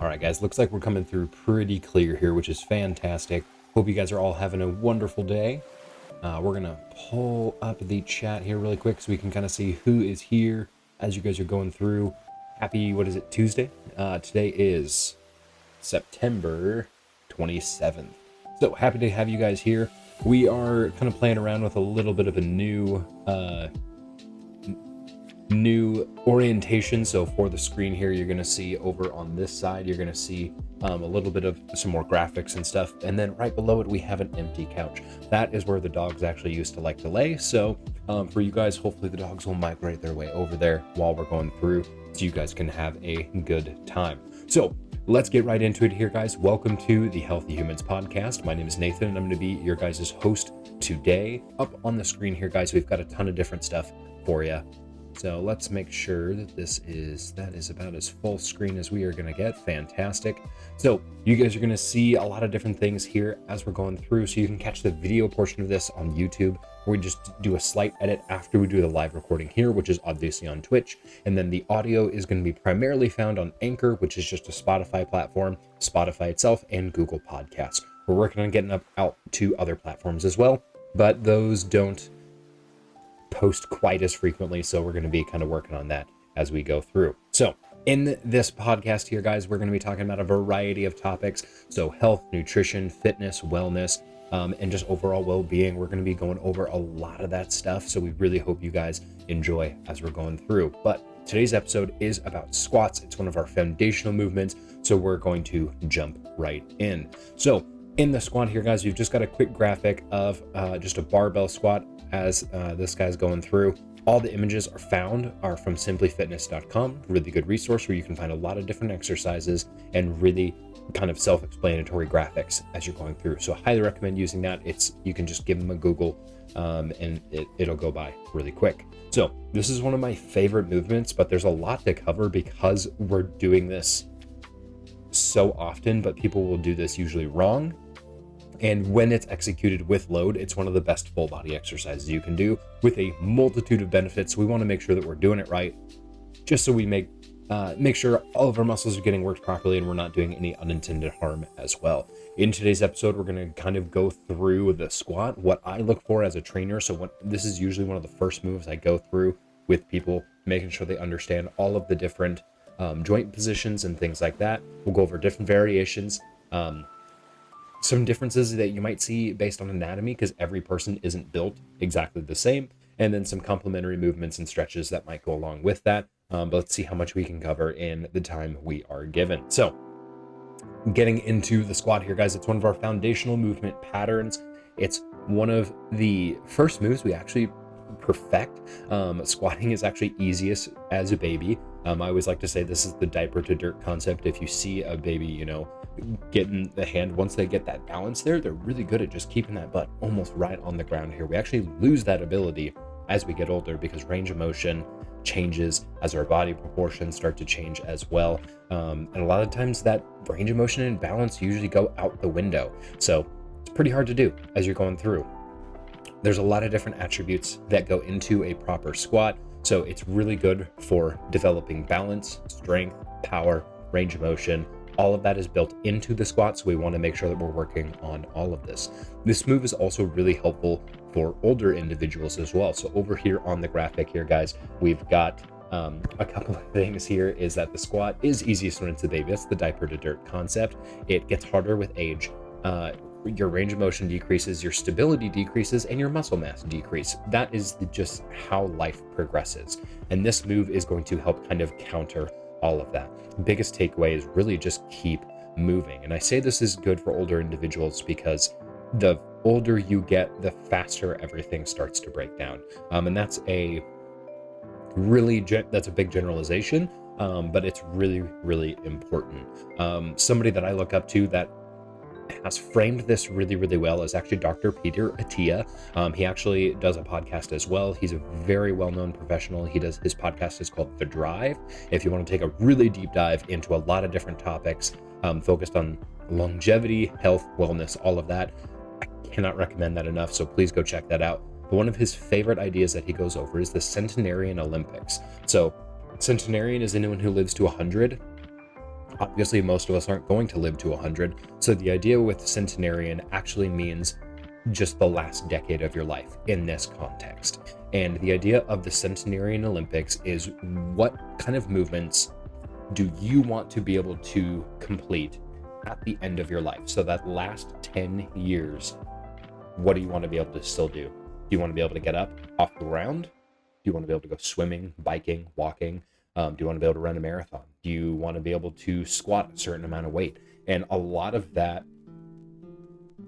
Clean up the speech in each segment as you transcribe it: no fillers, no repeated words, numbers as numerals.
All right, guys, looks like we're coming through pretty clear here, which is fantastic. Hope you guys are all having a wonderful day. We're going to pull up the chat here really quick so we can kind of see who is here as you guys are going through. Happy, Tuesday? Today is September 27th. So happy to have you guys here. We are kind of playing around with a little bit of a new orientation. So for the screen here, you're going to see over on this side, you're going to see a little bit of some more graphics and stuff. And then right below it, we have an empty couch. That is where the dogs actually used to like to lay. So for you guys, hopefully the dogs will migrate their way over there while we're going through so you guys can have a good time. So let's get right into it here, guys. Welcome to the Healthy Humans podcast. My name is Nathan, and I'm going to be your guys' host today. Up on the screen here, guys, we've got a ton of different stuff for you. So let's make sure that that is about as full screen as we are going to get. Fantastic. So you guys are going to see a lot of different things here as we're going through. So you can catch the video portion of this on YouTube, where we just do a slight edit after we do the live recording here, which is obviously on Twitch. And then the audio is going to be primarily found on Anchor, which is just a Spotify platform, Spotify itself, and Google Podcasts. We're working on getting out to other platforms as well, but those don't post quite as frequently, so we're going to be kind of working on that as we go through. So in this podcast here, guys, we're going to be talking about a variety of topics. So health, nutrition, fitness, wellness, and just overall well-being. We're going to be going over a lot of that stuff, so we really hope you guys enjoy as we're going through. But today's episode is about squats. It's one of our foundational movements, so we're going to jump right in. So in the squat here, guys, we've just got a quick graphic of just a barbell squat as this guy's going through. All the images are from simplyfitness.com, really good resource where you can find a lot of different exercises and really kind of self-explanatory graphics as you're going through. So I highly recommend using that. You can just give them a Google and it'll go by really quick. So this is one of my favorite movements, but there's a lot to cover because we're doing this so often, but people will do this usually wrong. And when it's executed with load, it's one of the best full body exercises you can do with a multitude of benefits. We want to make sure that we're doing it right, just so we make sure all of our muscles are getting worked properly and we're not doing any unintended harm as well. In today's episode, we're going to kind of go through the squat, what I look for as a trainer. So this is usually one of the first moves I go through with people, making sure they understand all of the different joint positions and things like that. We'll go over different variations, some differences that you might see based on anatomy, because every person isn't built exactly the same, and then some complementary movements and stretches that might go along with that. But let's see how much we can cover in the time we are given. So getting into the squat here, guys, it's one of our foundational movement patterns. It's one of the first moves we actually perfect. Squatting is actually easiest as a baby. I always like to say this is the diaper to dirt concept. If you see a baby, getting the hand, once they get that balance there, they're really good at just keeping that butt almost right on the ground here. We actually lose that ability as we get older because range of motion changes as our body proportions start to change as well. And a lot of times that range of motion and balance usually go out the window. So it's pretty hard to do as you're going through. There's a lot of different attributes that go into a proper squat. So it's really good for developing balance, strength, power, range of motion. All of that is built into the squat, so we want to make sure that we're working on all of this. This move is also really helpful for older individuals as well. So over here on the graphic here, guys, we've got a couple of things here. Is that the squat is easiest when it's a baby. That's the diaper to dirt concept. It gets harder with age. Your range of motion decreases, your stability decreases, and your muscle mass decrease. That is just how life progresses. And this move is going to help kind of counter all of that. The biggest takeaway is really just keep moving. And I say this is good for older individuals because the older you get, the faster everything starts to break down. And that's a big generalization, but it's really, really important. Somebody that I look up to that has framed this really, really well is actually Dr. Peter Attia. He actually does a podcast as well. He's a very well-known professional. His podcast is called The Drive. If you want to take a really deep dive into a lot of different topics focused on longevity, health, wellness, all of that, I cannot recommend that enough. So please go check that out. But one of his favorite ideas that he goes over is the Centenarian Olympics. So Centenarian is anyone who lives to 100. Obviously, most of us aren't going to live to 100, so the idea with centenarian actually means just the last decade of your life in this context. And the idea of the Centenarian Olympics is, what kind of movements do you want to be able to complete at the end of your life? So that last 10 years, what do you want to be able to still do? Do you want to be able to get up off the ground? Do you want to be able to go swimming, biking, walking? Do you want to be able to run a marathon? Do you want to be able to squat a certain amount of weight? And a lot of that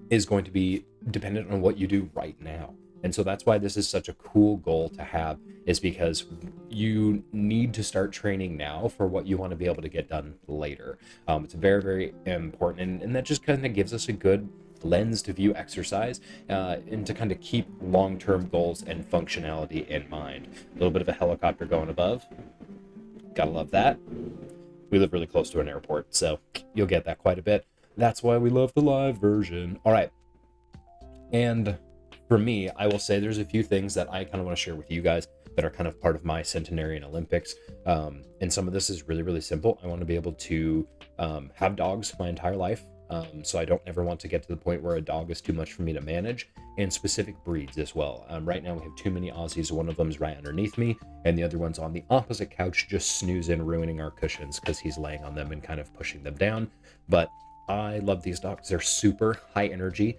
is going to be dependent on what you do right now. And so that's why this is such a cool goal to have, is because you need to start training now for what you want to be able to get done later. It's very, very important. And that just kind of gives us a good lens to view exercise and to kind of keep long-term goals and functionality in mind. A little bit of a helicopter going above. Gotta love that. We live really close to an airport, so you'll get that quite a bit. That's why we love the live version. All right. And for me, I will say there's a few things that I kind of want to share with you guys that are kind of part of my Centenarian Olympics. And some of this is really, really simple. I want to be able to have dogs my entire life. So I don't ever want to get to the point where a dog is too much for me to manage, and specific breeds as well. Right now we have too many Aussies. One of them's right underneath me, and the other one's on the opposite couch, just snoozing, ruining our cushions because he's laying on them and kind of pushing them down. But I love these dogs. They're super high energy,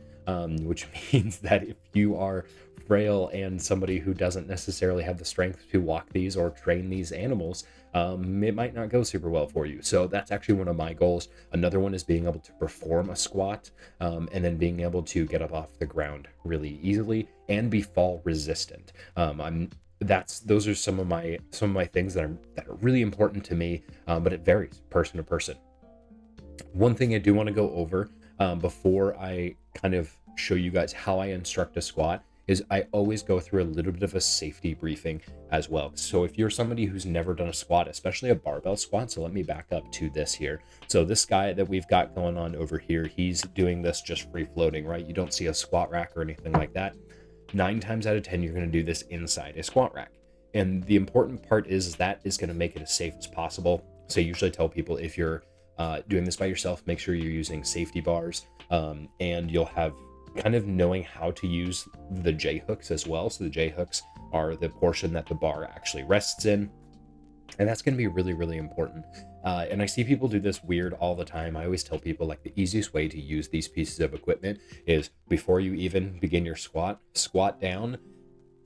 which means that if you are frail and somebody who doesn't necessarily have the strength to walk these or train these animals, it might not go super well for you. So that's actually one of my goals. Another one is being able to perform a squat, and then being able to get up off the ground really easily and be fall resistant. Those are some of my things that are really important to me, but it varies person to person. One thing I do want to go over before I kind of show you guys how I instruct a squat is I always go through a little bit of a safety briefing as well. So if you're somebody who's never done a squat, especially a barbell squat, so let me back up to this here. So this guy that we've got going on over here, he's doing this just free floating, right? You don't see a squat rack or anything like that. 9 times out of 10, you're going to do this inside a squat rack. And the important part is that is going to make it as safe as possible. So I usually tell people, if you're doing this by yourself, make sure you're using safety bars, and you'll have kind of knowing how to use the J hooks as well. So the J hooks are the portion that the bar actually rests in, and that's going to be really, really important. And I see people do this weird all the time. I always tell people, like, the easiest way to use these pieces of equipment is before you even begin your squat down,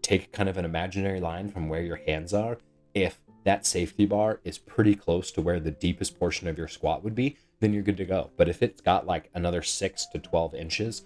take kind of an imaginary line from where your hands are. If that safety bar is pretty close to where the deepest portion of your squat would be, then you're good to go. But if it's got like another 6 to 12 inches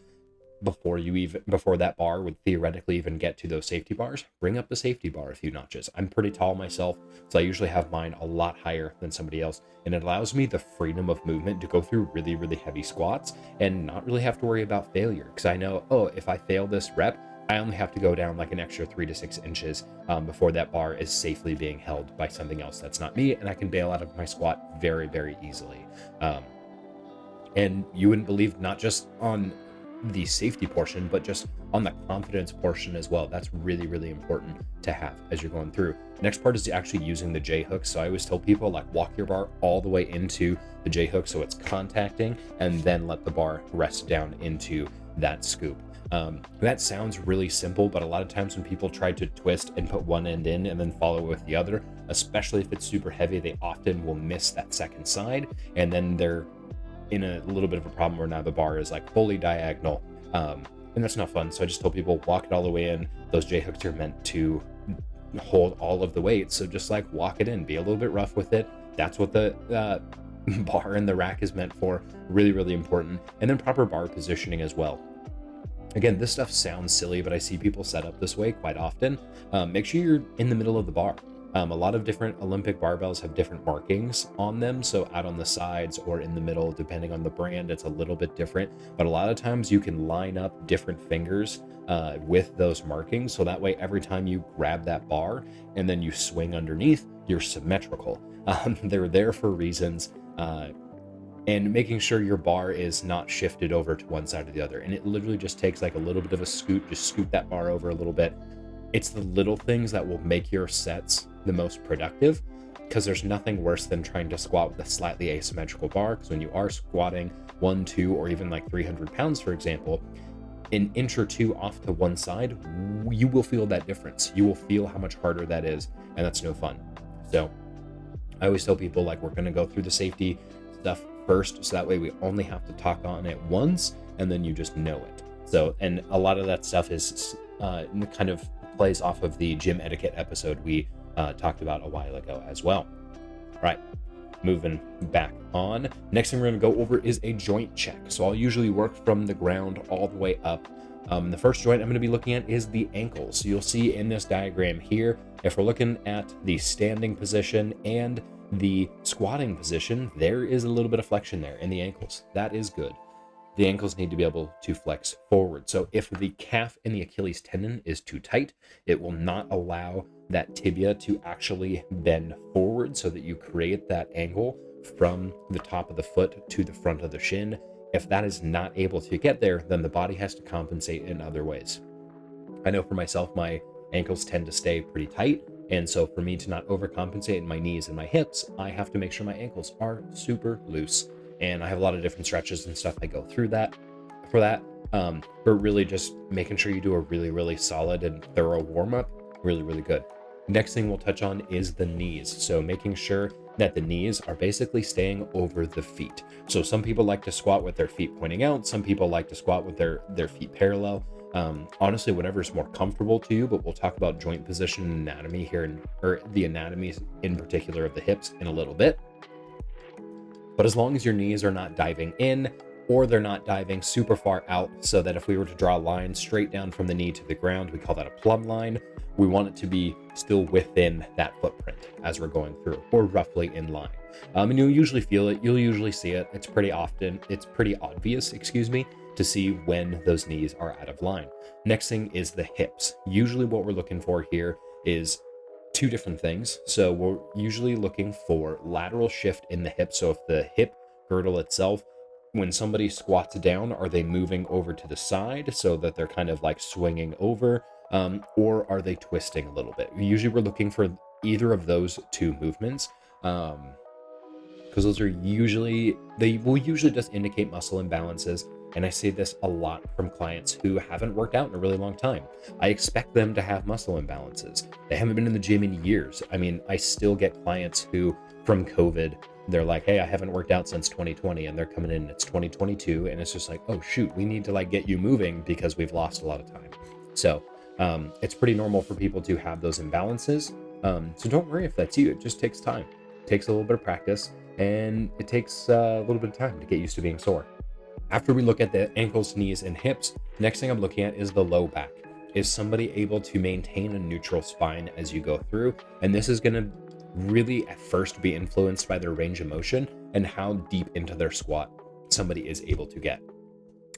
before that bar would theoretically even get to those safety bars, bring up the safety bar a few notches. I'm pretty tall myself, so I usually have mine a lot higher than somebody else, and it allows me the freedom of movement to go through really, really heavy squats and not really have to worry about failure, because I know, if I fail this rep, I only have to go down like an extra 3 to 6 inches before that bar is safely being held by something else that's not me, and I can bail out of my squat very, very easily. And you wouldn't believe, not just on the safety portion, but just on the confidence portion as well. That's really, really important to have as you're going through. Next part is actually using the J hook. So I always tell people, like, walk your bar all the way into the J hook so it's contacting, and then let the bar rest down into that scoop. That sounds really simple, but a lot of times when people try to twist and put one end in and then follow with the other, especially if it's super heavy, they often will miss that second side, and then they're in a little bit of a problem where now the bar is like fully diagonal, and that's not fun. So I just tell people, walk it all the way in. Those J hooks are meant to hold all of the weight, so just like walk it in, be a little bit rough with it. That's what the bar and the rack is meant for. Really, really important. And then proper bar positioning as well. Again, this stuff sounds silly, but I see people set up this way quite often. Make sure you're in the middle of the bar. A lot of different Olympic barbells have different markings on them, so out on the sides or in the middle, depending on the brand, it's a little bit different. But a lot of times you can line up different fingers with those markings, so that way every time you grab that bar and then you swing underneath, you're symmetrical. They're there for reasons, and making sure your bar is not shifted over to one side or the other. And it literally just takes like a little bit of a scoot, just scoot that bar over a little bit. It's the little things that will make your sets the most productive. because there's nothing worse than trying to squat with a slightly asymmetrical bar, because when you are squatting 1, 2, or even like 300 pounds, for example, an inch or two off to one side, you will feel that difference. You will feel how much harder that is, and that's no fun. So I always tell people, like, we're going to go through the safety stuff first, so that way we only have to talk on it once, and then you just know it. So, and a lot of that stuff is kind of plays off of the gym etiquette episode we talked about a while ago as well. All right, moving back on. Next thing we're going to go over is a joint check. So I'll usually work from the ground all the way up. The first joint I'm going to be looking at is the ankles. So you'll see in this diagram here, if we're looking at the standing position and the squatting position, there is a little bit of flexion there in the ankles. That is good. The ankles need to be able to flex forward. So if the calf and the Achilles tendon is too tight, it will not allow that tibia to actually bend forward so that you create that angle from the top of the foot to the front of the shin. If that is not able to get there, then the body has to compensate in other ways. I know for myself, my ankles tend to stay pretty tight. And so for me to not overcompensate in my knees and my hips, I have to make sure my ankles are super loose. And I have a lot of different stretches and stuff I go through that for that. But really just making sure you do a really, really solid and thorough warm-up, really, really good. Next thing we'll touch on is the knees. So making sure that the knees are basically staying over the feet. So some people like to squat with their feet pointing out. Some people like to squat with their feet parallel. Honestly, whatever's more comfortable to you, but we'll talk about joint position and anatomy here, or the anatomy in particular of the hips in a little bit. But as long as your knees are not diving in, or they're not diving super far out, so that if we were to draw a line straight down from the knee to the ground, we call that a plumb line. We want it to be still within that footprint as we're going through, or roughly in line. And you'll usually feel it, you'll usually see it. It's pretty obvious, to see when those knees are out of line. Next thing is the hips. Usually what we're looking for here is two different things. So we're usually looking for lateral shift in the hip. So if the hip girdle itself, when somebody squats down, are they moving over to the side so that they're kind of like swinging over, or are they twisting a little bit? Usually we're looking for either of those two movements, because those are they will usually just indicate muscle imbalances. And I see this a lot from clients who haven't worked out in a really long time. I expect them to have muscle imbalances. They haven't been in the gym in years. I mean, I still get clients who, from COVID, they're like, hey, I haven't worked out since 2020, and they're coming in, it's 2022, and it's just like, oh shoot, we need to like get you moving because we've lost a lot of time. So it's pretty normal for people to have those imbalances. So don't worry if that's you. It just takes time. It takes a little bit of practice, and it takes a little bit of time to get used to being sore. After we look at the ankles, knees, and hips, next thing I'm looking at is the low back. Is somebody able to maintain a neutral spine as you go through? And this is going to really at first be influenced by their range of motion and how deep into their squat somebody is able to get.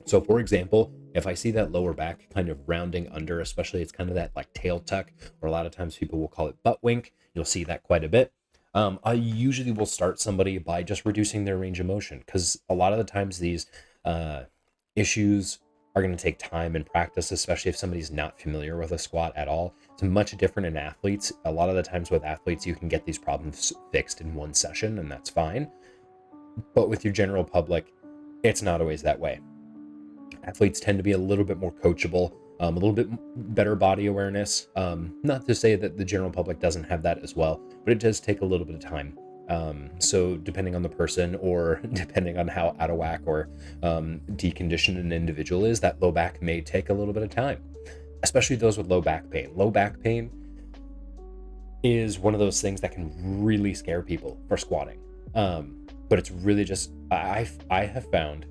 So for example, if I see that lower back kind of rounding under, especially it's kind of that like tail tuck, or a lot of times people will call it butt wink. You'll see that quite a bit. I usually will start somebody by just reducing their range of motion, because a lot of the times these issues are going to take time and practice, especially if somebody's not familiar with a squat at all. It's much different in athletes. A lot of the times with athletes, you can get these problems fixed in one session, and that's fine. But with your general public, it's not always that way. Athletes tend to be a little bit more coachable, a little bit better body awareness. Not to say that the general public doesn't have that as well, but it does take a little bit of time. So depending on the person, or depending on how out of whack or deconditioned an individual is, that low back may take a little bit of time, especially those with low back pain. Low back pain is one of those things that can really scare people for squatting. But it's really just, I have found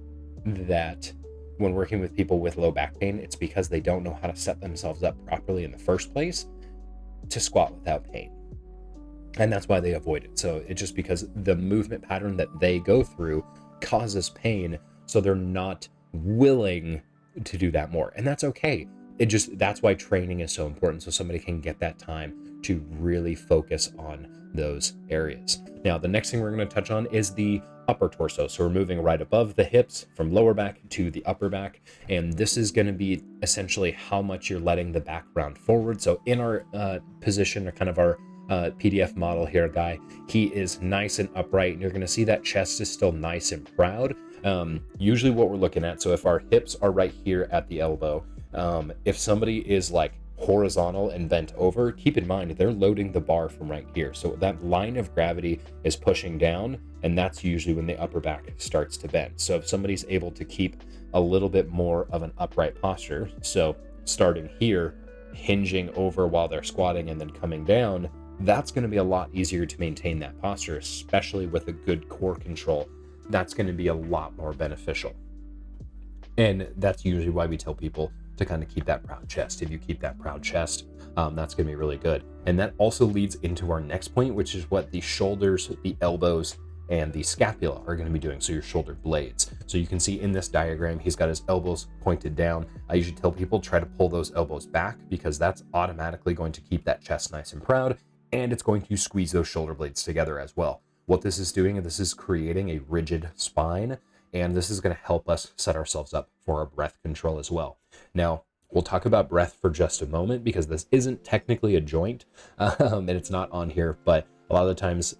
that when working with people with low back pain, it's because they don't know how to set themselves up properly in the first place to squat without pain. And that's why they avoid it. So it's just because the movement pattern that they go through causes pain, so they're not willing to do that more. And that's okay. That's why training is so important, so somebody can get that time to really focus on those areas. Now, the next thing we're going to touch on is the upper torso. So we're moving right above the hips from lower back to the upper back. And this is going to be essentially how much you're letting the back round forward. So in our position, or kind of our PDF model here, guy. He is nice and upright, and you're going to see that chest is still nice and proud. Usually what we're looking at, so if our hips are right here at the elbow, if somebody is like horizontal and bent over, keep in mind they're loading the bar from right here. So that line of gravity is pushing down, and that's usually when the upper back starts to bend. So if somebody's able to keep a little bit more of an upright posture, so starting here, hinging over while they're squatting and then coming down, that's going to be a lot easier to maintain that posture, especially with a good core control. That's going to be a lot more beneficial. And that's usually why we tell people to kind of keep that proud chest. If you keep that proud chest, that's going to be really good. And that also leads into our next point, which is what the shoulders, the elbows, and the scapula are going to be doing. So your shoulder blades. So you can see in this diagram, he's got his elbows pointed down. I usually tell people try to pull those elbows back, because that's automatically going to keep that chest nice and proud, and it's going to squeeze those shoulder blades together as well. What this is doing, this is creating a rigid spine, and this is going to help us set ourselves up for our breath control as well. Now, we'll talk about breath for just a moment, because this isn't technically a joint, and it's not on here, but a lot of the times,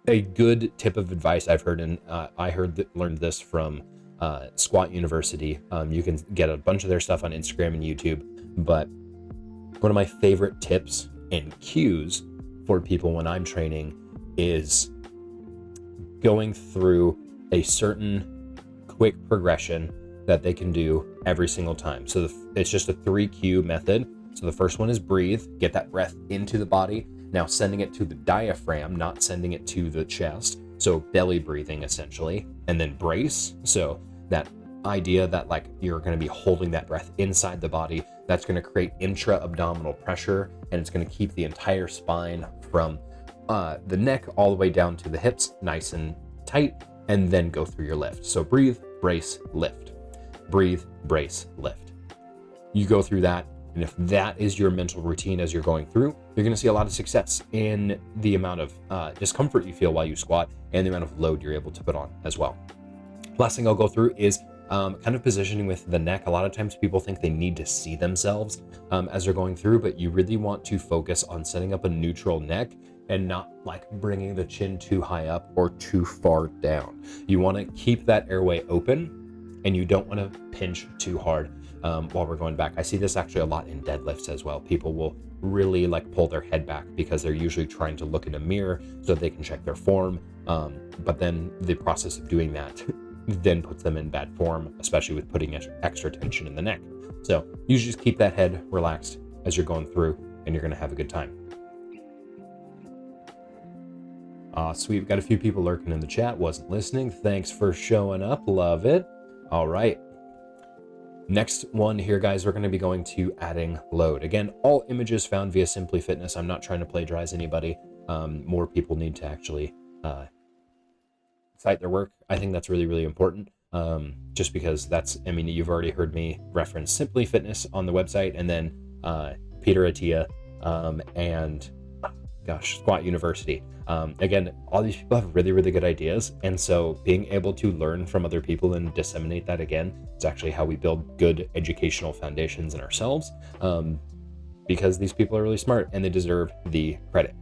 a good tip of advice I've heard, and I learned this from Squat University. You can get a bunch of their stuff on Instagram and YouTube, but one of my favorite tips and cues for people when I'm training is going through a certain quick progression that they can do every single time. So it's just a 3Q method. So the first one is breathe, get that breath into the body. Now sending it to the diaphragm, not sending it to the chest. So belly breathing essentially, and then brace. So that idea that like you're going to be holding that breath inside the body, that's going to create intra-abdominal pressure, and it's going to keep the entire spine from the neck all the way down to the hips nice and tight, and then go through your lift. So breathe, brace, lift. Breathe, brace, lift. You go through that, and if that is your mental routine as you're going through, you're going to see a lot of success in the amount of discomfort you feel while you squat, and the amount of load you're able to put on as well. Last thing I'll go through is kind of positioning with the neck. A lot of times people think they need to see themselves as they're going through, but you really want to focus on setting up a neutral neck and not like bringing the chin too high up or too far down. You want to keep that airway open, and you don't want to pinch too hard while we're going back. I see this actually a lot in deadlifts as well. People will really like pull their head back because they're usually trying to look in a mirror so they can check their form. But then the process of doing that then puts them in bad form, especially with putting extra tension in the neck. So you just keep that head relaxed as you're going through, and you're going to have a good time. Sweet. We've got a few people lurking in the chat. Wasn't listening. Thanks for showing up. Love it. All right. Next one here, guys, we're going to be going to adding load. Again, all images found via Simply Fitness. I'm not trying to plagiarize anybody. More people need to actually cite their work. I think that's really, really important. Just because that's, I mean, you've already heard me reference Simply Fitness on the website, and then Peter Attia and Squat University. Again, all these people have really, really good ideas. And so being able to learn from other people and disseminate that again is actually how we build good educational foundations in ourselves, because these people are really smart and they deserve the credit.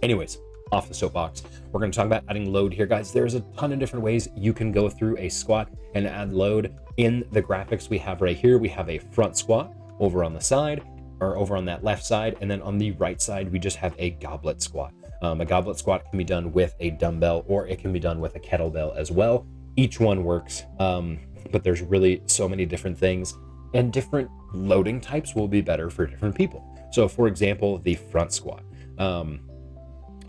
Anyways, off the soapbox, we're going to talk about adding load here, guys. There's a ton of different ways you can go through a squat and add load. In the graphics we have right here, we have a front squat over on the side, or over on that left side, and then on the right side, we just have a goblet squat. A goblet squat can be done with a dumbbell, or it can be done with a kettlebell as well. Each one works, but there's really so many different things, and different loading types will be better for different people. So for example, the front squat.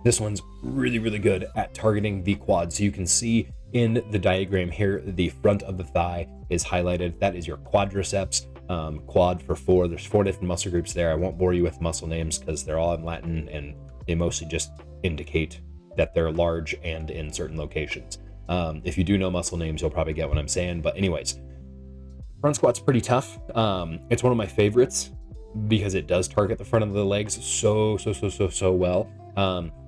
This one's really, really good at targeting the quad. So you can see in the diagram here, the front of the thigh is highlighted. That is your quadriceps. Quad for 4. There's 4 different muscle groups there. I won't bore you with muscle names because they're all in Latin, and they mostly just indicate that they're large and in certain locations. If you do know muscle names, you'll probably get what I'm saying. But anyways, front squat's pretty tough. It's one of my favorites because it does target the front of the legs so well.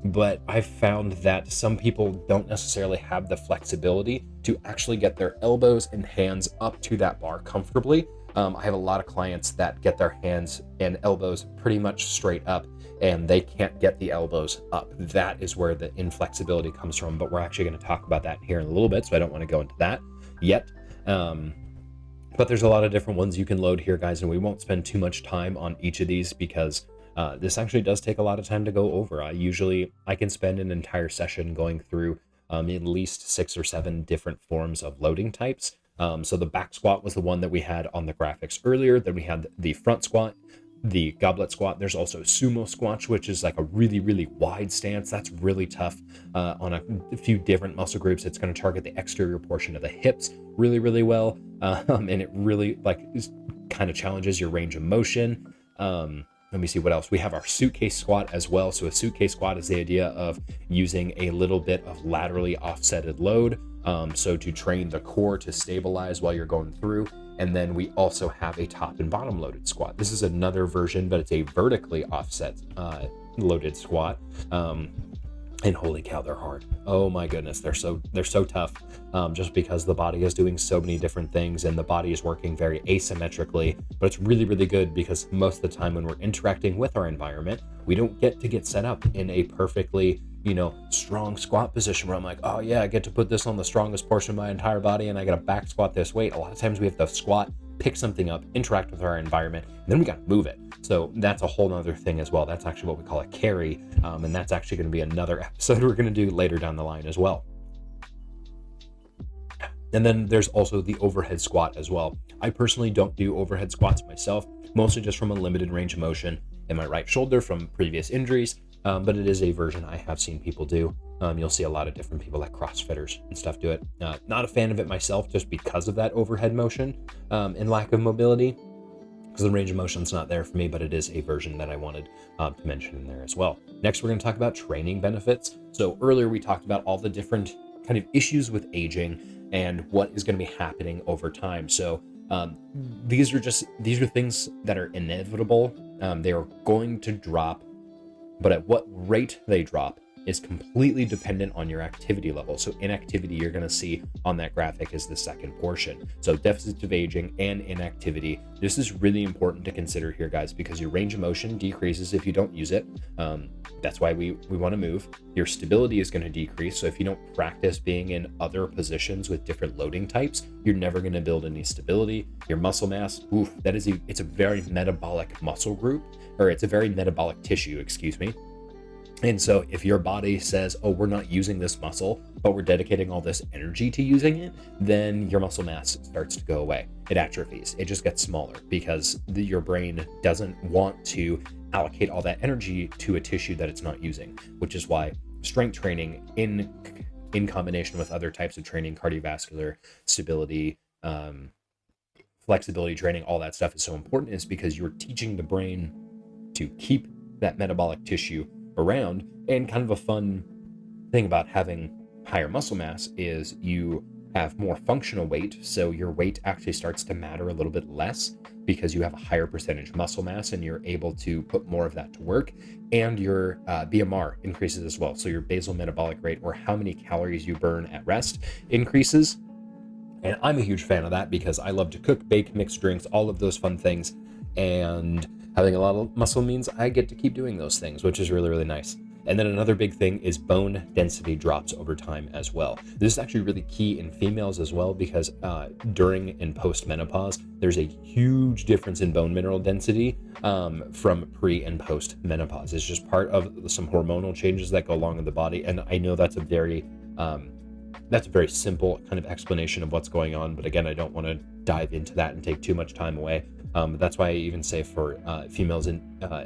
But I've found that some people don't necessarily have the flexibility to actually get their elbows and hands up to that bar comfortably. I have a lot of clients that get their hands and elbows pretty much straight up, and they can't get the elbows up. That is where the inflexibility comes from, but we're actually going to talk about that here in a little bit, so I don't want to go into that yet. But there's a lot of different ones you can load here, guys, and we won't spend too much time on each of these because this actually does take a lot of time to go over. I can spend an entire session going through at least 6 or 7 different forms of loading types. So the back squat was the one that we had on the graphics earlier. Then we had the front squat, the goblet squat. There's also sumo squat, which is like a really, really wide stance. That's really tough on a few different muscle groups. It's going to target the exterior portion of the hips really, really well. And it really kind of challenges your range of motion. Let me see what else. We have our suitcase squat as well. So a suitcase squat is the idea of using a little bit of laterally offsetted load. So to train the core to stabilize while you're going through. And then we also have a top and bottom loaded squat. This is another version, but it's a vertically offset loaded squat. And holy cow, they're hard. Oh my goodness, they're so tough. Just because the body is doing so many different things and the body is working very asymmetrically, but it's really, really good because most of the time when we're interacting with our environment, we don't get set up in a perfectly, strong squat position where I'm like, oh yeah, I get to put this on the strongest portion of my entire body and I got to back squat this weight. A lot of times we have to squat, pick something up, interact with our environment, and then we got to move it. So that's a whole nother thing as well. That's actually what we call a carry. And that's actually going to be another episode we're going to do later down the line as well. And then there's also the overhead squat as well. I personally don't do overhead squats myself, mostly just from a limited range of motion in my right shoulder from previous injuries. But it is a version I have seen people do. You'll see a lot of different people like CrossFitters and stuff do it. Not a fan of it myself just because of that overhead motion and lack of mobility, because the range of motion's not there for me, but it is a version that I wanted to mention in there as well. Next, we're going to talk about training benefits. So earlier we talked about all the different kind of issues with aging and what is going to be happening over time. So these are things that are inevitable. They are going to drop, but at what rate they drop is completely dependent on your activity level. So inactivity, you're going to see on that graphic, is the second portion. So deficits of aging and inactivity. This is really important to consider here, guys, because your range of motion decreases if you don't use it. That's why we want to move. Your stability is going to decrease. So if you don't practice being in other positions with different loading types, you're never going to build any stability. Your muscle mass, it's a very metabolic muscle group, or it's a very metabolic tissue, excuse me. And so if your body says, oh, we're not using this muscle, but we're dedicating all this energy to using it, then your muscle mass starts to go away. It atrophies. It just gets smaller because your brain doesn't want to allocate all that energy to a tissue that it's not using, which is why strength training in combination with other types of training, cardiovascular, stability, flexibility training, all that stuff is so important, is because you're teaching the brain to keep that metabolic tissue around. And kind of a fun thing about having higher muscle mass is you have more functional weight, so your weight actually starts to matter a little bit less because you have a higher percentage muscle mass and you're able to put more of that to work, and your BMR increases as well. So your basal metabolic rate, or how many calories you burn at rest, increases. And I'm a huge fan of that because I love to cook, bake, mix drinks, all of those fun things, and having a lot of muscle means I get to keep doing those things, which is really, really nice. And then another big thing is bone density drops over time as well. This is actually really key in females as well, because during and post menopause, there's a huge difference in bone mineral density from pre and post menopause. It's just part of some hormonal changes that go along in the body. And I know that's a very simple kind of explanation of what's going on. But again, I don't want to dive into that and take too much time away. That's why I even say for females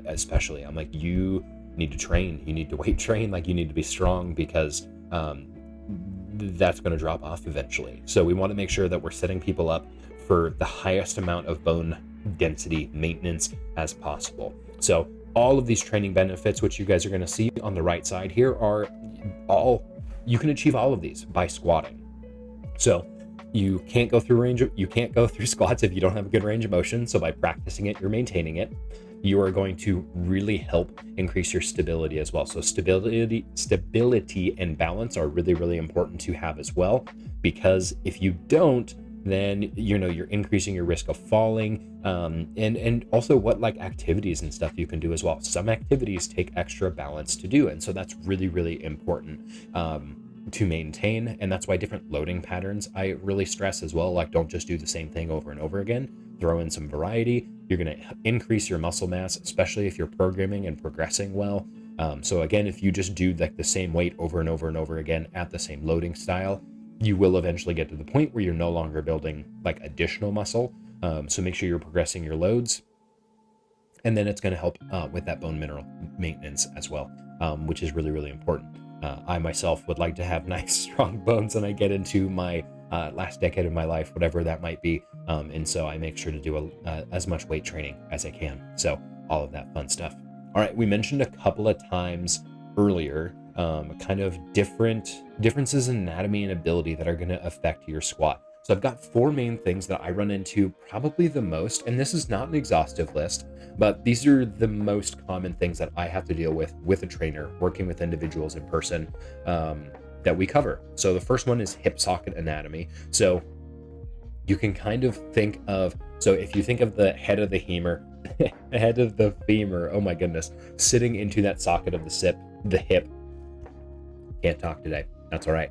especially, I'm like, you need to train, you need to weight train, like you need to be strong, because that's going to drop off eventually. So we want to make sure that we're setting people up for the highest amount of bone density maintenance as possible. So all of these training benefits, which you guys are going to see on the right side here, you can achieve all of these by squatting. So you can't go through squats if you don't have a good range of motion. So by practicing it, you're maintaining it. You are going to really help increase your stability as well. So stability and balance are really, really important to have as well, because if you don't, then you're increasing your risk of falling, and also what like activities and stuff you can do as well. Some activities take extra balance to do, and so that's really, really important to maintain. And that's why different loading patterns I really stress as well. Like, don't just do the same thing over and over again. Throw in some variety. You're going to increase your muscle mass, especially if you're programming and progressing well. So again, if you just do like the same weight over and over and over again at the same loading style, you will eventually get to the point where you're no longer building like additional muscle. So make sure you're progressing your loads, and then it's going to help with that bone mineral maintenance as well, which is really, really important. I myself would like to have nice, strong bones when I get into my last decade of my life, whatever that might be. And so I make sure to do as much weight training as I can. So all of that fun stuff. All right, we mentioned a couple of times earlier kind of differences in anatomy and ability that are going to affect your squat. So I've got 4 main things that I run into probably the most, and this is not an exhaustive list, but these are the most common things that I have to deal with a trainer, working with individuals in person, that we cover. So the first one is hip socket anatomy. So you can kind of think of, so if you think of the head of the femur, oh my goodness, sitting into that socket of the hip. Can't talk today. That's all right.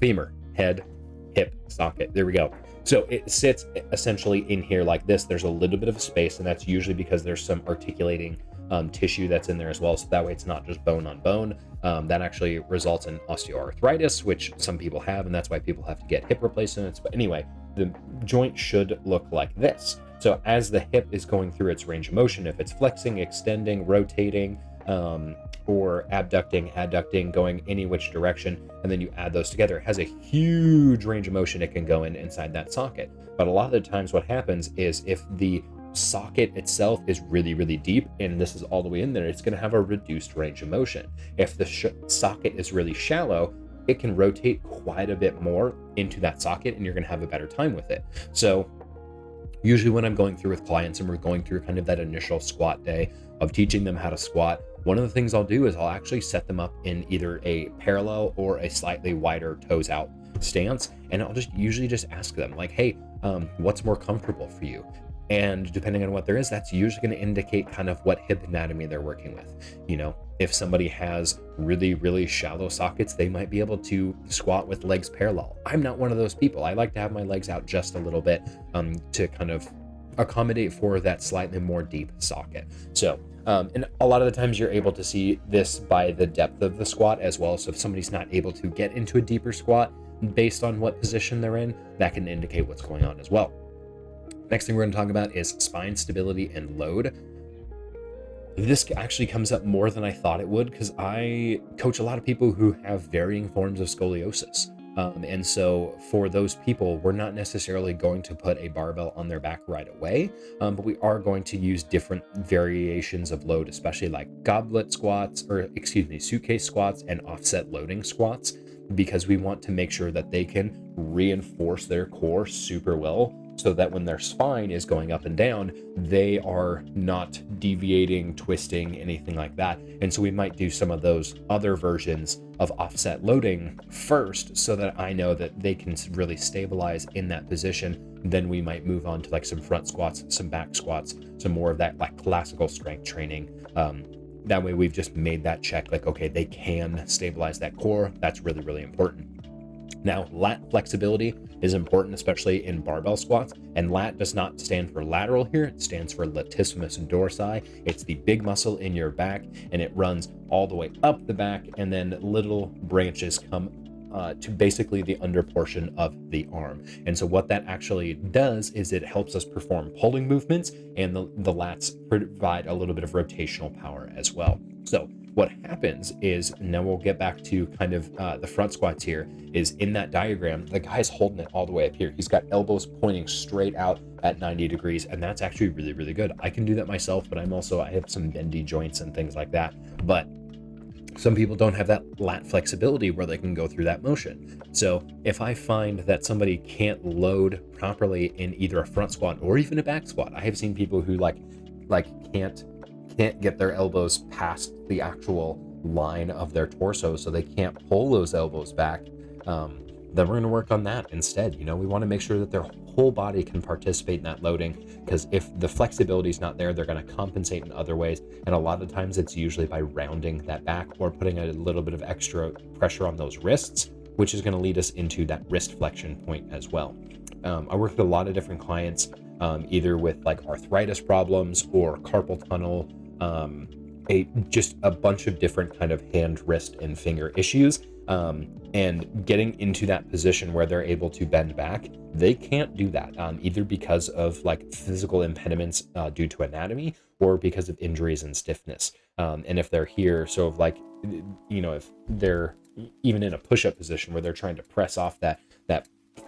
Femur, head, hip, socket. There we go. So it sits essentially in here like this. There's a little bit of a space, and that's usually because there's some articulating tissue that's in there as well. So that way it's not just bone on bone. That actually results in osteoarthritis, which some people have, and that's why people have to get hip replacements. But anyway, the joint should look like this. So as the hip is going through its range of motion, if it's flexing, extending, rotating, or abducting, adducting, going any which direction, and then you add those together, it has a huge range of motion it can go inside that socket. But a lot of the times what happens is if the socket itself is really, really deep, and this is all the way in there, it's going to have a reduced range of motion. If the socket is really shallow, it can rotate quite a bit more into that socket, and you're going to have a better time with it. So usually when I'm going through with clients and we're going through kind of that initial squat day of teaching them how to squat, one of the things I'll do is I'll actually set them up in either a parallel or a slightly wider toes out stance. And I'll usually just ask them like, hey, what's more comfortable for you? And depending on what there is, that's usually going to indicate kind of what hip anatomy they're working with. If somebody has really, really shallow sockets, they might be able to squat with legs parallel. I'm not one of those people. I like to have my legs out just a little bit to kind of accommodate for that slightly more deep socket. So, and a lot of the times you're able to see this by the depth of the squat as well. So if somebody's not able to get into a deeper squat based on what position they're in, that can indicate what's going on as well. Next thing we're going to talk about is spine stability and load. This actually comes up more than I thought it would, because I coach a lot of people who have varying forms of scoliosis. And so for those people, we're not necessarily going to put a barbell on their back right away, but we are going to use different variations of load, especially like suitcase squats and offset loading squats, because we want to make sure that they can reinforce their core super well, so that when their spine is going up and down, they are not deviating, twisting, anything like that. And so we might do some of those other versions of offset loading first, so that I know that they can really stabilize in that position. Then we might move on to like some front squats, some back squats, some more of that like classical strength training. That way we've just made that check, like, okay, they can stabilize that core. That's really, really important. Now, lat flexibility is important, especially in barbell squats. And lat does not stand for lateral here. It stands for latissimus dorsi. It's the big muscle in your back, and it runs all the way up the back, and then little branches come to basically the under portion of the arm. And so what that actually does is it helps us perform pulling movements, and the lats provide a little bit of rotational power as well. So what happens is, now we'll get back to kind of the front squats here, is in that diagram, the guy's holding it all the way up here. He's got elbows pointing straight out at 90 degrees, and that's actually really, really good. I can do that myself, but I have some bendy joints and things like that. But some people don't have that lat flexibility where they can go through that motion. So if I find that somebody can't load properly in either a front squat or even a back squat, I have seen people who like can't get their elbows past the actual line of their torso, so they can't pull those elbows back. then we're going to work on that instead. You know, we want to make sure that their whole body can participate in that loading, because if the flexibility is not there, they're going to compensate in other ways. And a lot of times it's usually by rounding that back or putting a little bit of extra pressure on those wrists, which is going to lead us into that wrist flexion point as well. I work with a lot of different clients, either with like arthritis problems or carpal tunnel, just a bunch of different kind of hand, wrist, and finger issues. And getting into that position where they're able to bend back, they can't do that, either because of like physical impediments due to anatomy, or because of injuries and stiffness. And if they're here, so if like, you know, if they're even in a push-up position where they're trying to press off that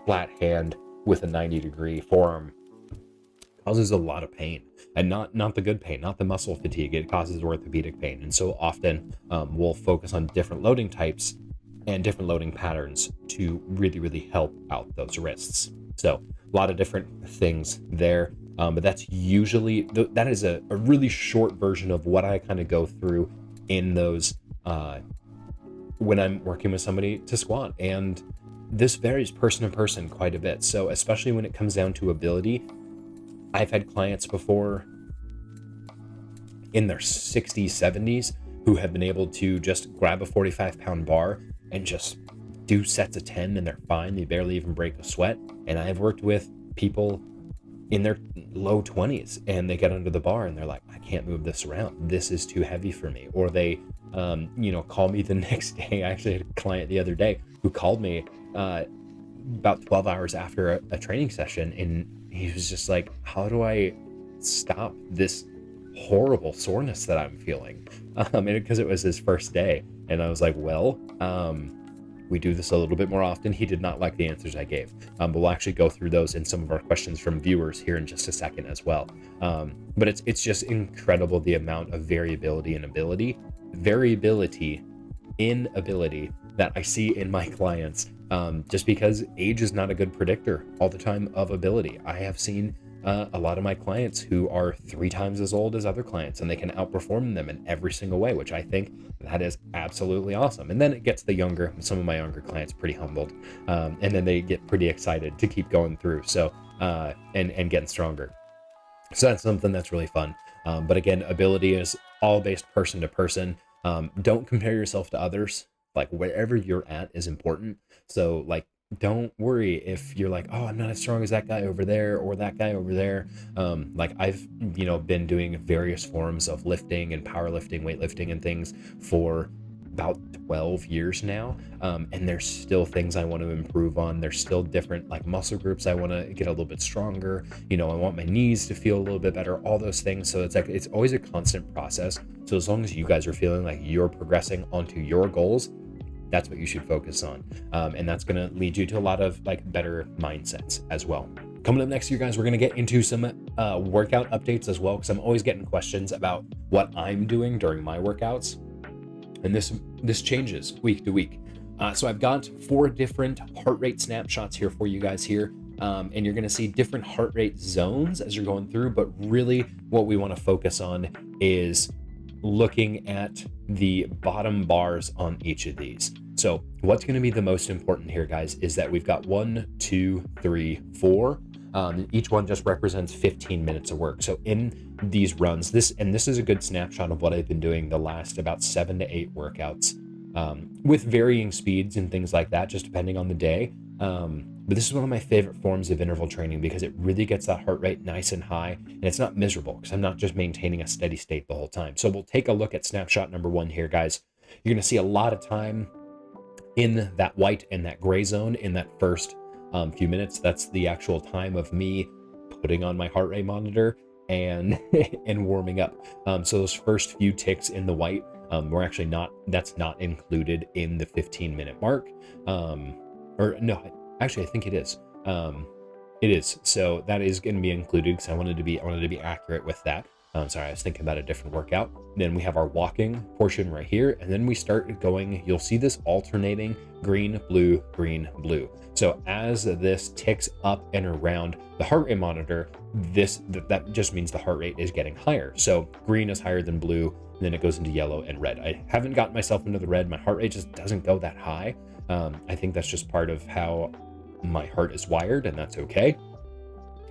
flat hand with a 90-degree forearm, causes a lot of pain, and not the good pain, not the muscle fatigue. It causes orthopedic pain. And so often we'll focus on different loading types and different loading patterns to really help out those wrists. So a lot of different things there, but that's usually that is a really short version of what I kind of go through in those when I'm working with somebody to squat. And this varies person to person quite a bit. So especially when it comes down to ability, I've had clients before in their 60s, 70s who have been able to just grab a 45-pound bar and just do sets of 10, and they're fine. They barely even break a sweat. And I've worked with people in their low 20s, and they get under the bar and they're like, I can't move this around. This is too heavy for me. Or they, call me the next day. I actually had a client the other day who called me about 12 hours after a training session, and he was just like, how do I stop this horrible soreness that I'm feeling? Because it was his first day. And I was like, well, we do this a little bit more often. He did not like the answers I gave, but we'll actually go through those in some of our questions from viewers here in just a second as well. But it's just incredible the amount of variability in ability that I see in my clients, just because age is not a good predictor all the time of ability. I have seen a lot of my clients who are 3 times as old as other clients, and they can outperform them in every single way, which I think that is absolutely awesome. And then it gets some of my younger clients pretty humbled, and then they get pretty excited to keep going through. So and getting stronger. So that's something that's really fun. But again, ability is all based person to person. Don't compare yourself to others. Like, wherever you're at is important. So like, don't worry if you're like, oh, I'm not as strong as that guy over there or that guy over there. Like, I've, been doing various forms of lifting and powerlifting, weightlifting and things for about 12 years now. And there's still things I want to improve on. There's still different like muscle groups I want to get a little bit stronger. I want my knees to feel a little bit better, all those things. So it's like, it's always a constant process. So as long as you guys are feeling like you're progressing onto your goals, that's what you should focus on. And that's going to lead you to a lot of like better mindsets as well. Coming up next year, guys, we're going to get into some workout updates as well, because I'm always getting questions about what I'm doing during my workouts. And this changes week to week. So I've got 4 different heart rate snapshots here for you guys here. And you're going to see different heart rate zones as you're going through. But really what we want to focus on is looking at the bottom bars on each of these. So what's going to be the most important here, guys, is that we've got 1, 2, 3, 4. Each one just represents 15 minutes of work. So in these runs, this is a good snapshot of what I've been doing the last about 7 to 8 workouts, with varying speeds and things like that, just depending on the day. But this is one of my favorite forms of interval training because it really gets that heart rate nice and high, and it's not miserable because I'm not just maintaining a steady state the whole time. So we'll take a look at snapshot number 1 here, guys. You're going to see a lot of time in that white and that gray zone in that first few minutes. That's the actual time of me putting on my heart rate monitor and and warming up. So those first few ticks in the white, that's not included in the 15-minute mark. Or no, actually I think it is. It is. So that is going to be included because I wanted to be accurate with that. Sorry, I was thinking about a different workout. Then we have our walking portion right here, and then we start going. You'll see this alternating green, blue, green, blue. So as this ticks up and around the heart rate monitor, that just means the heart rate is getting higher. So green is higher than blue, and then it goes into yellow and red. I haven't gotten myself into the red. My heart rate just doesn't go that high. I think that's just part of how my heart is wired, and that's okay.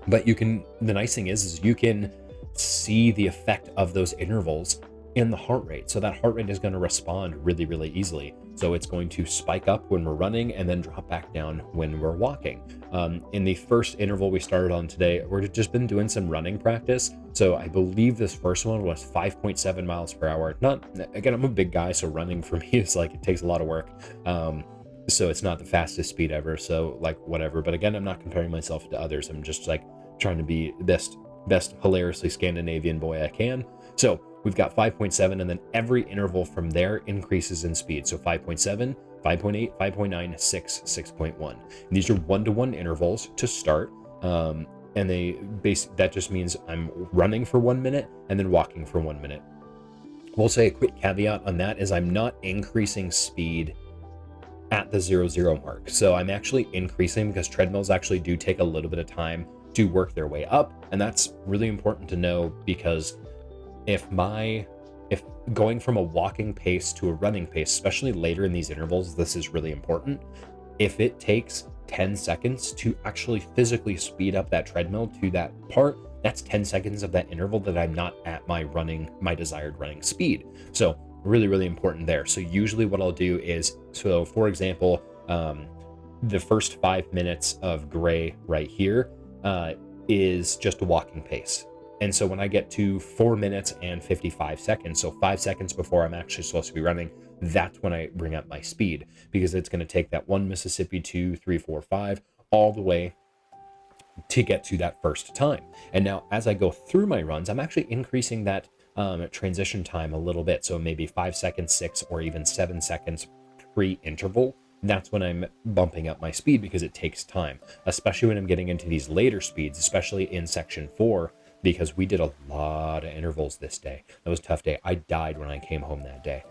But the nice thing is you can see the effect of those intervals in the heart rate. So that heart rate is going to respond really, really easily. So it's going to spike up when we're running and then drop back down when we're walking. In the first interval we started on today, we've just been doing some running practice. So I believe this first one was 5.7 miles per hour. Again, I'm a big guy, so running for me is like, it takes a lot of work. So it's not the fastest speed ever. So like whatever. But again, I'm not comparing myself to others. I'm just like trying to be best hilariously Scandinavian boy I can. So we've got 5.7, and then every interval from there increases in speed. So 5.7, 5.8, 5.9, 6, 6.1. These are 1-to-1 intervals to start. And that just means I'm running for 1 minute and then walking for 1 minute. We'll say a quick caveat on that is I'm not increasing speed at the 0-0 mark. So I'm actually increasing because treadmills actually do take a little bit of time to work their way up. And that's really important to know, because if going from a walking pace to a running pace, especially later in these intervals, this is really important. If it takes 10 seconds to actually physically speed up that treadmill to that part, that's 10 seconds of that interval that I'm not at my desired running speed. So really, really important there. So usually what I'll do is, so for example, the first 5 minutes of gray right here is just a walking pace. And so when I get to 4 minutes and 55 seconds, so 5 seconds before I'm actually supposed to be running, that's when I bring up my speed, because it's going to take that 1 Mississippi, 2, 3, 4, 5, all the way to get to that first time. And now as I go through my runs, I'm actually increasing that transition time a little bit. So maybe 5 seconds, 6, or even 7 seconds pre-interval. That's when I'm bumping up my speed, because it takes time, especially when I'm getting into these later speeds, especially in section 4, because we did a lot of intervals this day. That was a tough day. I died when I came home that day.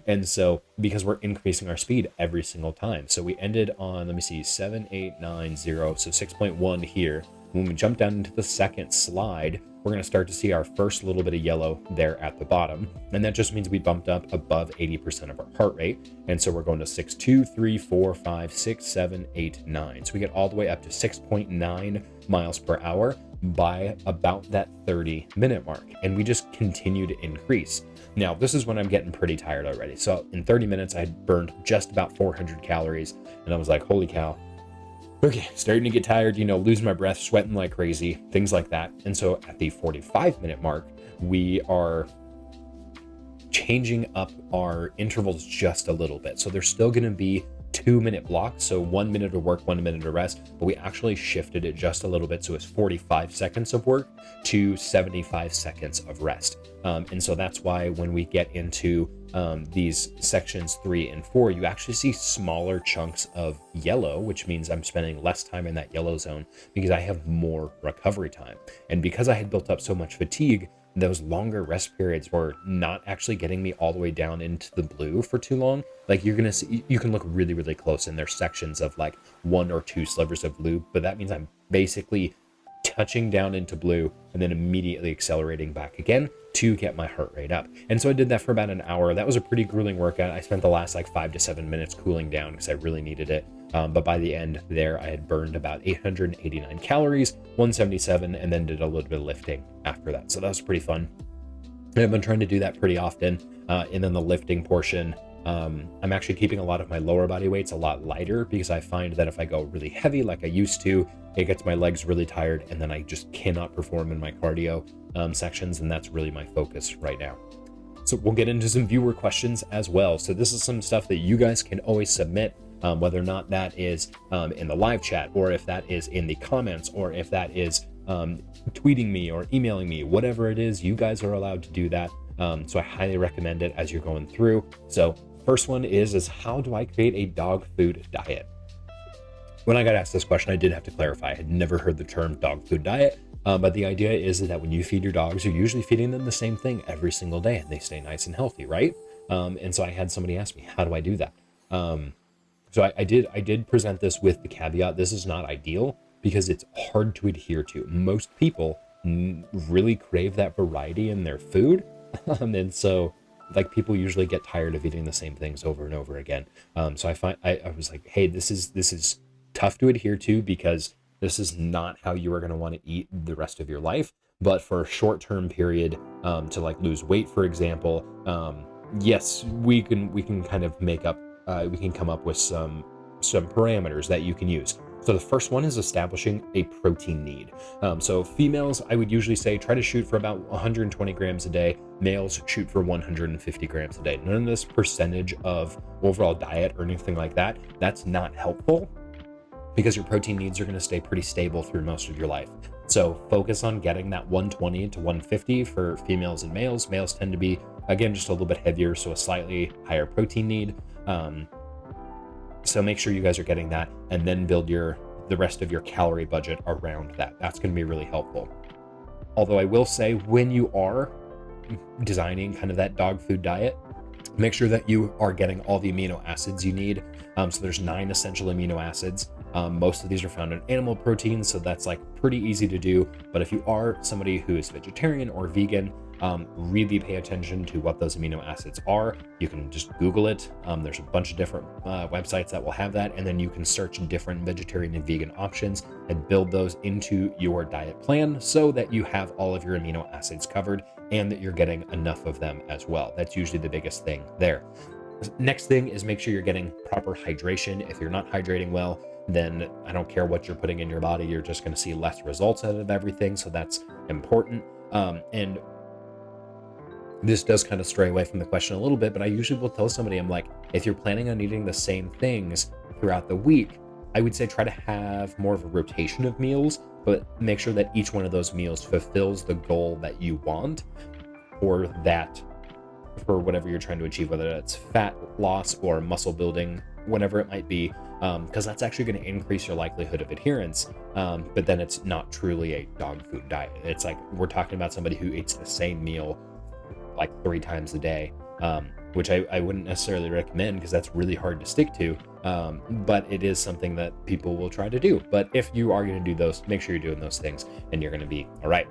And so because we're increasing our speed every single time. So we ended on, 7, 8, 9, 0. So 6.1 here. When we jump down into the second slide, we're going to start to see our first little bit of yellow there at the bottom. And that just means we bumped up above 80% of our heart rate. And so we're going to 6, 2, 3, 4, 5, 6, 7, 8, 9. So we get all the way up to 6.9 miles per hour by about that 30-minute mark. And we just continue to increase. Now, this is when I'm getting pretty tired already. So in 30 minutes, I had burned just about 400 calories. And I was like, holy cow. Okay, starting to get tired, losing my breath, sweating like crazy, things like that. And so at the 45-minute mark, we are changing up our intervals just a little bit. So there's still going to be 2-minute blocks. So 1 minute of work, 1 minute of rest, but we actually shifted it just a little bit. So it's 45 seconds of work to 75 seconds of rest. And so that's why when we get into these sections 3 and 4, you actually see smaller chunks of yellow, which means I'm spending less time in that yellow zone because I have more recovery time. And because I had built up so much fatigue, those longer rest periods were not actually getting me all the way down into the blue for too long. Like you're gonna see, you can look really, really close, and there's sections of like 1 or 2 slivers of blue, but that means I'm basically touching down into blue and then immediately accelerating back again to get my heart rate up. And so I did that for about an hour. That was a pretty grueling workout. I spent the last like 5 to 7 minutes cooling down because I really needed it. But by the end there, I had burned about 889 calories, 177, and then did a little bit of lifting after that. So that was pretty fun. I've been trying to do that pretty often. And then the lifting portion, I'm actually keeping a lot of my lower body weights a lot lighter, because I find that if I go really heavy like I used to, it gets my legs really tired, and then I just cannot perform in my cardio sections, and that's really my focus right now. So we'll get into some viewer questions as well. So this is some stuff that you guys can always submit, whether or not that is in the live chat, or if that is in the comments, or if that is tweeting me or emailing me, whatever it is, you guys are allowed to do that. So I highly recommend it as you're going through. So first one is how do I create a dog food diet? When I got asked this question, I did have to clarify. I had never heard the term dog food diet, but the idea is that when you feed your dogs, you're usually feeding them the same thing every single day, and they stay nice and healthy, right? And so I had somebody ask me, how do I do that? So I did present this with the caveat, this is not ideal because it's hard to adhere to. Most people really crave that variety in their food. And so like people usually get tired of eating the same things over and over again. So I was like, hey, this is tough to adhere to, because this is not how you are going to want to eat the rest of your life. But for a short-term period, to like lose weight, for example, yes, we can kind of make up, we can come up with some parameters that you can use. So the first one is establishing a protein need. So females, I would usually say try to shoot for about 120 grams a day. Males shoot for 150 grams a day. None of this percentage of overall diet or anything like that, that's not helpful, because your protein needs are going to stay pretty stable through most of your life. So focus on getting that 120 to 150 for females and males. Males tend to be, again, just a little bit heavier, so a slightly higher protein need. So make sure you guys are getting that, and then build the rest of your calorie budget around that. That's going to be really helpful. Although I will say, when you are designing kind of that dog food diet, make sure that you are getting all the amino acids you need. So there's 9 essential amino acids. Most of these are found in animal proteins, so that's like pretty easy to do. But if you are somebody who is vegetarian or vegan, really pay attention to what those amino acids are. You can just Google it. There's a bunch of different websites that will have that, and then you can search different vegetarian and vegan options and build those into your diet plan so that you have all of your amino acids covered and that you're getting enough of them as well. That's usually the biggest thing there. Next thing is make sure you're getting proper hydration. If you're not hydrating well, then I don't care what you're putting in your body, you're just going to see less results out of everything. So that's important. And this does kind of stray away from the question a little bit, but I usually will tell somebody, I'm like, if you're planning on eating the same things throughout the week, I would say try to have more of a rotation of meals, but make sure that each one of those meals fulfills the goal that you want, or that for whatever you're trying to achieve, whether that's fat loss or muscle building, whatever it might be, because that's actually going to increase your likelihood of adherence. But then it's not truly a dog food diet. It's like we're talking about somebody who eats the same meal like 3 times a day, which I wouldn't necessarily recommend, because that's really hard to stick to. But it is something that people will try to do. But if you are going to do those, make sure you're doing those things and you're going to be all right.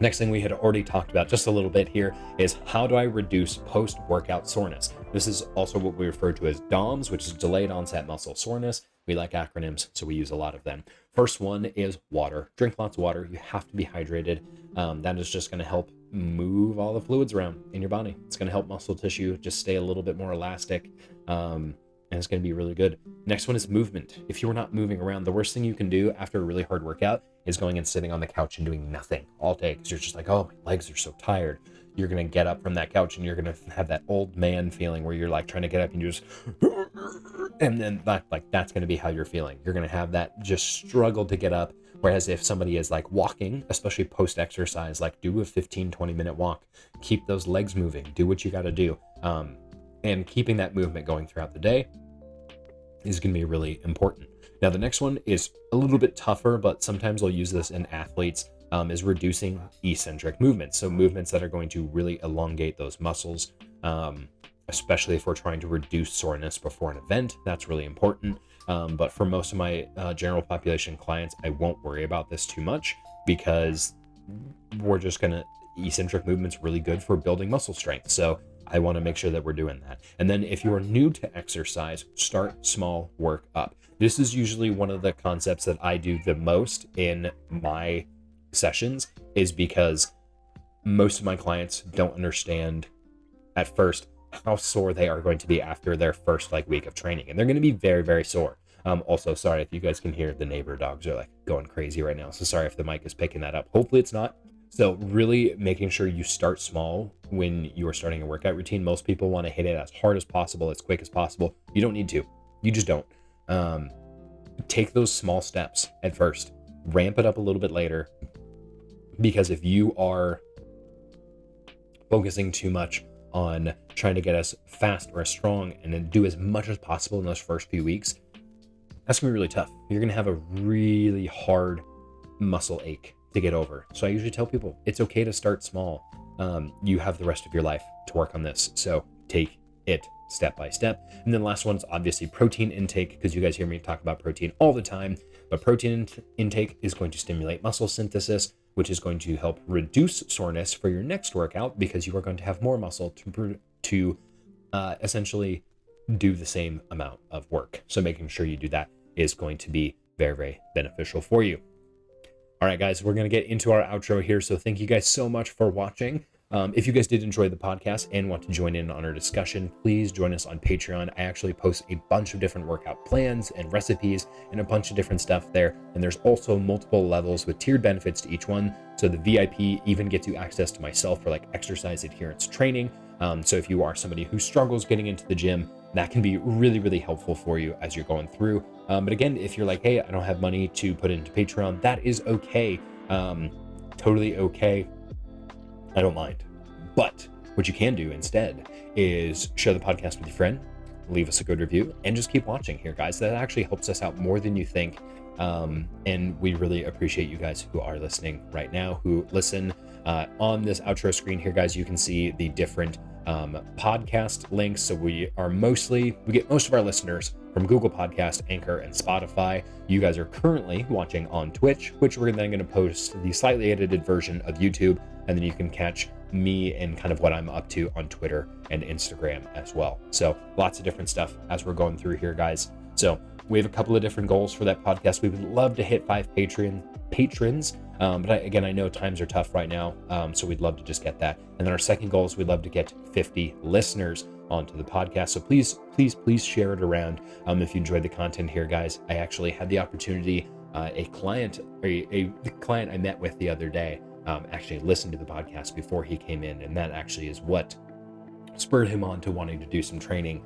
Next thing we had already talked about just a little bit here is, how do I reduce post-workout soreness? This is also what we refer to as DOMS, which is delayed onset muscle soreness. We like acronyms, so we use a lot of them. First one is water. Drink lots of water. You have to be hydrated. That is just going to help move all the fluids around in your body. It's going to help muscle tissue just stay a little bit more elastic. And it's going to be really good. Next one is movement. If you're not moving around, the worst thing you can do after a really hard workout is going and sitting on the couch and doing nothing all day, because you're just like, oh, my legs are so tired. You're going to get up from that couch and you're going to have that old man feeling where you're like trying to get up and you just, and then that's going to be how you're feeling. You're going to have that just struggle to get up. Whereas if somebody is like walking, especially post-exercise, like do a 15-20 minute walk, keep those legs moving, do what you got to do. And keeping that movement going throughout the day is going to be really important. Now, the next one is a little bit tougher, but sometimes we'll use this in athletes, is reducing eccentric movements. So movements that are going to really elongate those muscles, especially if we're trying to reduce soreness before an event. That's really important. But for most of my general population clients, I won't worry about this too much, because we're just going to, eccentric movements really good for building muscle strength. So I want to make sure that we're doing that. And then if you are new to exercise, start small, work up. This is usually one of the concepts that I do the most in my sessions, is because most of my clients don't understand at first how sore they are going to be after their first week of training. And they're going to be very, very sore. Also, sorry if you guys can hear the neighbor dogs are going crazy right now. So sorry if the mic is picking that up. Hopefully it's not. So really making sure you start small when you are starting a workout routine. Most people want to hit it as hard as possible, as quick as possible. You don't need to. You just don't. Take those small steps at first. Ramp it up a little bit later. Because if you are focusing too much on trying to get as fast or as strong and then do as much as possible in those first few weeks, that's going to be really tough. You're going to have a really hard muscle ache to get over. So I usually tell people it's okay to start small. You have the rest of your life to work on this. So take it step by step. And then the last one is obviously protein intake, because you guys hear me talk about protein all the time. But protein intake is going to stimulate muscle synthesis, which is going to help reduce soreness for your next workout because you are going to have more muscle to essentially do the same amount of work. So making sure you do that is going to be very, very beneficial for you. All right, guys, we're going to get into our outro here. So thank you guys so much for watching. If you guys did enjoy the podcast and want to join in on our discussion, please join us on Patreon. I actually post a bunch of different workout plans and recipes and a bunch of different stuff there. And there's also multiple levels with tiered benefits to each one. So the VIP even gets you access to myself for like exercise adherence training. So if you are somebody who struggles getting into the gym, that can be really, really helpful for you as you're going through. But again, if you're like, hey, I don't have money to put into Patreon, that is okay. Totally okay. I don't mind. But what you can do instead is share the podcast with your friend, leave us a good review, and just keep watching here, guys. That actually helps us out more than you think. And we really appreciate you guys who are listening right now, who listen. On this outro screen here, guys, you can see the different podcast links. So we get most of our listeners from Google Podcast, Anchor, and Spotify. You guys are currently watching on Twitch, which we're then going to post the slightly edited version of YouTube, and then you can catch me and kind of what I'm up to on Twitter and Instagram as well. So lots of different stuff as we're going through here, guys. So we have a couple of different goals for that podcast. We would love to hit 5 patrons. But I know times are tough right now, so we'd love to just get that. And then our second goal is we'd love to get 50 listeners onto the podcast. So please share it around. If you enjoyed the content here, guys. I actually had the opportunity, a client I met with the other day, actually listened to the podcast before he came in, and that actually is what spurred him on to wanting to do some training,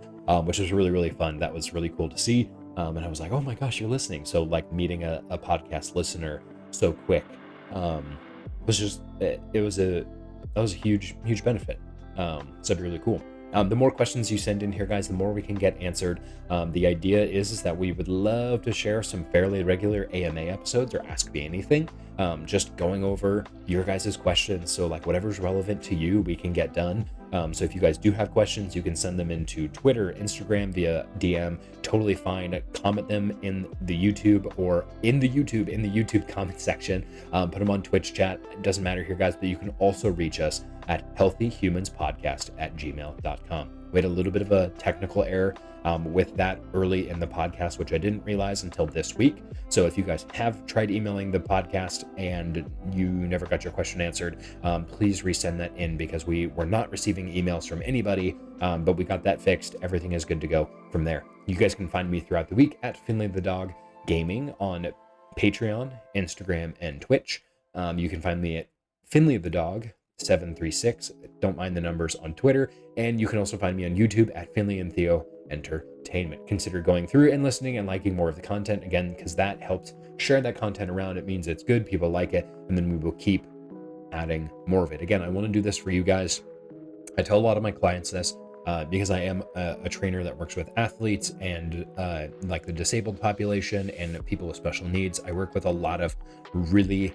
which was really, really fun. That was really cool to see. And I was like, oh my gosh, you're listening. So like meeting a podcast listener so quick was a huge benefit. So it'd be really cool. The more questions you send in here, guys, the more we can get answered. The idea is that we would love to share some fairly regular AMA episodes or Ask Me Anything, just going over your guys' questions. So like whatever's relevant to you, we can get done. So if you guys do have questions, you can send them into Twitter, Instagram via DM, totally fine. Comment them in the YouTube comment section. Put them on Twitch chat. It doesn't matter here, guys, but you can also reach us at healthyhumanspodcast@gmail.com. We had a little bit of a technical error with that early in the podcast, which I didn't realize until this week. So if you guys have tried emailing the podcast and you never got your question answered, please resend that in, because we were not receiving emails from anybody, but we got that fixed. Everything is good to go from there. You guys can find me throughout the week at Finley the Dog Gaming on Patreon, Instagram, and Twitch. You can find me at Finley the Dog 736, don't mind the numbers, on Twitter, and you can also find me on YouTube at Finley and Theo Entertainment. Consider going through and listening and liking more of the content, again, because that helps share that content around. It means it's good, people like it, and then we will keep adding more of it. Again, I want to do this for you guys. I tell a lot of my clients this because I am a trainer that works with athletes and like the disabled population and people with special needs. I work with a lot of really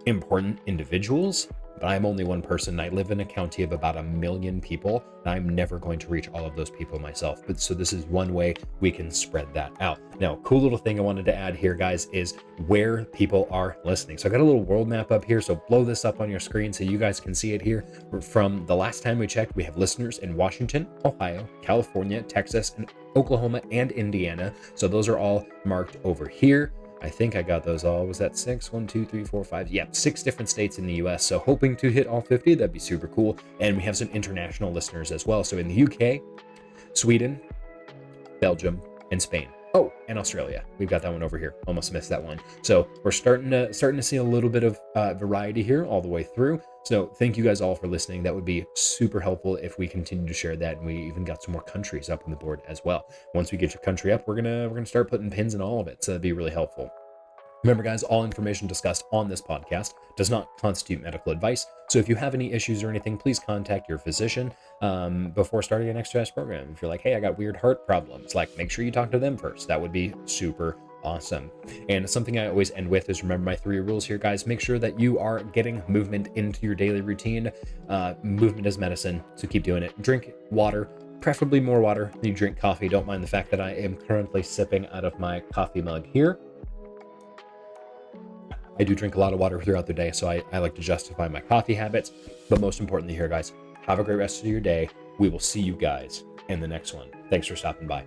important individuals, but I'm only one person. I live in a county of about 1 million people, and I'm never going to reach all of those people myself. But so this is one way we can spread that out. Now, cool little thing I wanted to add here, guys, is where people are listening. So I got a little world map up here. So blow this up on your screen so you guys can see it here. From the last time we checked, we have listeners in Washington, Ohio, California, Texas, and Oklahoma, and Indiana. So those are all marked over here. I think I got those all. Was that 6? 1, 2, 3, 4, 5. Yeah, 6 different states in the US. So hoping to hit all 50. That'd be super cool. And we have some international listeners as well. So in the UK, Sweden, Belgium, and Spain. Oh, and Australia. We've got that one over here. Almost missed that one. So we're starting to see a little bit of variety here all the way through. So thank you guys all for listening. That would be super helpful if we continue to share that, and we even got some more countries up on the board as well. Once we get your country up, we're gonna start putting pins in all of it. So that'd be really helpful. Remember, guys, all information discussed on this podcast does not constitute medical advice. So if you have any issues or anything, please contact your physician before starting an exercise program. If you're like, hey, I got weird heart problems, like, make sure you talk to them first. That would be super awesome. And something I always end with is, remember my 3 rules here, guys. Make sure that you are getting movement into your daily routine. Movement is medicine, so keep doing it. Drink water, preferably more water than you drink coffee. Don't mind the fact that I am currently sipping out of my coffee mug here. I do drink a lot of water throughout the day, so I like to justify my coffee habits. But most importantly here, guys, have a great rest of your day. We will see you guys in the next one. Thanks for stopping by.